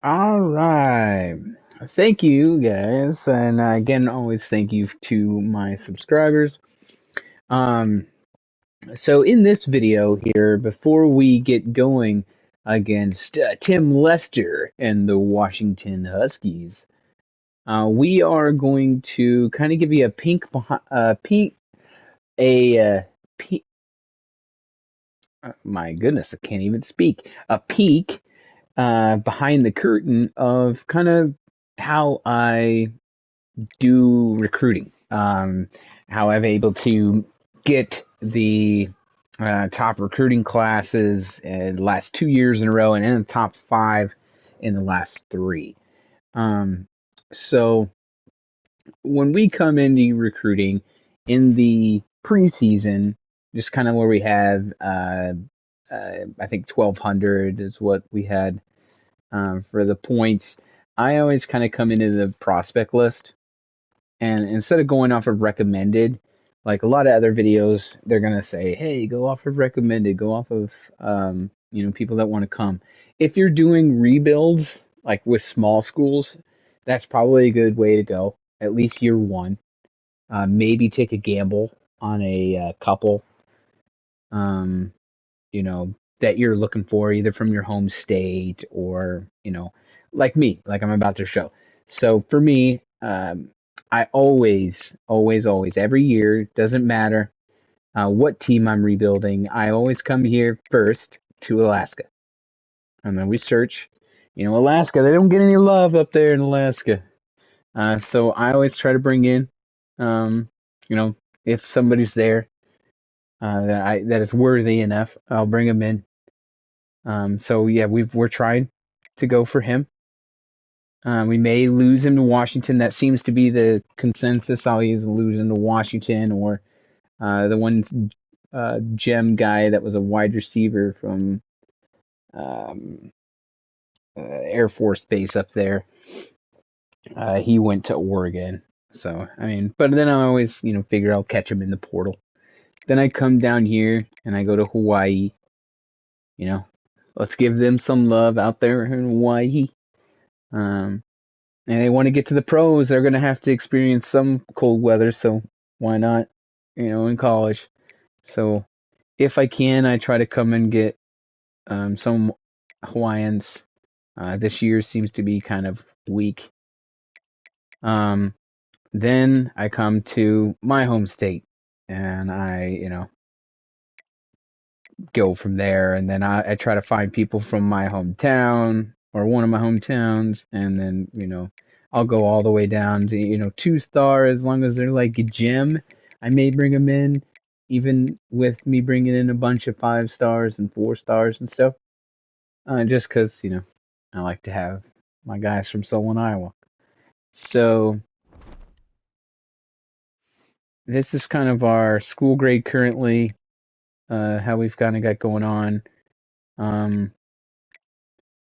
All right. Thank you guys. And again, always thank you to my subscribers. Um, so in this video here, before we get going against Tim Lester and the Washington Huskies, we are going to kind of give you a a peek, my goodness, I can't even speak, a peek behind the curtain of kind of how I do recruiting. How I'm able to get the top recruiting classes in the last 2 years in a row and in the top five in the last three. So when we come into recruiting in the preseason, just kind of where we have, I think 1,200 is what we had for the points. I always kind of come into the prospect list, and instead of going off of recommended, like a lot of other videos, they're gonna say, "Hey, go off of recommended, go off of people that want to come." If you're doing rebuilds like with small schools, that's probably a good way to go. At least year one. Maybe take a gamble on a couple, um, you know, that you're looking for, either from your home state or like me, like I'm about to show. So for me, I always, every year, doesn't matter what team I'm rebuilding, I always come here first to Alaska. And then we search. Alaska, they don't get any love up there in Alaska. So I always try to bring in, um, you know, if somebody's there that is worthy enough, I'll bring them in. So yeah, we're trying to go for him. We may lose him to Washington. That seems to be the consensus. I'll either lose him to Washington or the one gem guy that was a wide receiver from um, Air Force Base up there. He went to Oregon. So I mean, but then I always figure I'll catch him in the portal. Then I come down here and I go to Hawaii. You know, let's give them some love out there in Hawaii. Um, and they want to get to the pros, they're going to have to experience some cold weather. So why not? In college. So if I can, I try to come and get some Hawaiians. This year seems to be kind of weak. Um, then I come to my home state, and I go from there. And then I try to find people from my hometown or one of my hometowns, and then I'll go all the way down to 2 star, as long as they're like a gem. I may bring them in, even with me bringing in a bunch of 5 stars and 4 stars and stuff. Just because I like to have my guys from Solon, Iowa. So this is kind of our school grade currently. How we've kind of got going on. Um,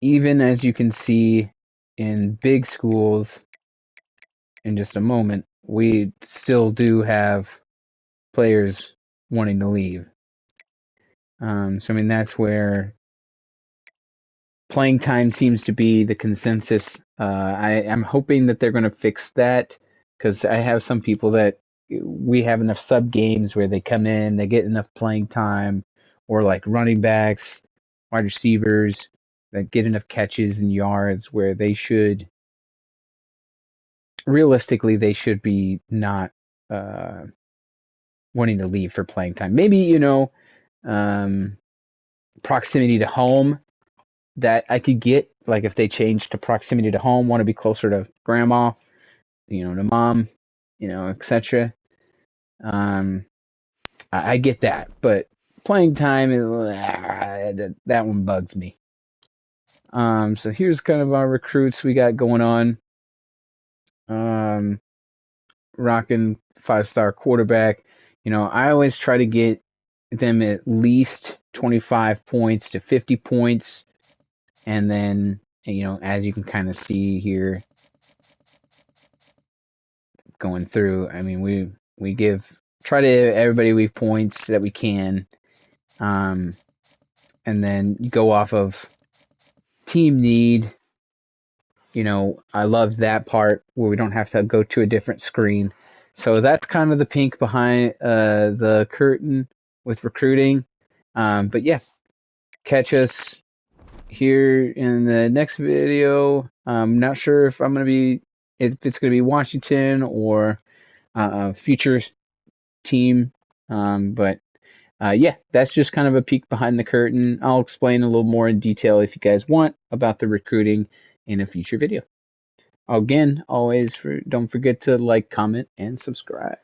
Even as you can see in big schools, in just a moment, we still do have players wanting to leave. So I mean that's where playing time seems to be the consensus. I'm hoping that they're going to fix that, because I have some people that we have enough sub games where they come in, they get enough playing time, or like running backs, wide receivers that get enough catches and yards where they should realistically they should be not uh, wanting to leave for playing time. Maybe um, proximity to home that I could get, like if they change to proximity to home, want to be closer to grandma, to mom, etc. Um, I get that, but playing time is that one bugs me. So here's kind of our recruits we got going on. Rocking 5 star quarterback. I always try to get them at least 25 points to 50 points. And then, as you can kind of see here going through, I mean, we try to everybody we points that we can. And then you go off of team need. I love that part where we don't have to go to a different screen. So that's kind of the pink behind the curtain with recruiting. But yeah, catch us here in the next video. I'm not sure if it's going to be Washington or future team. But yeah, that's just kind of a peek behind the curtain. I'll explain a little more in detail if you guys want about the recruiting in a future video. Again, always don't forget to like, comment, and subscribe.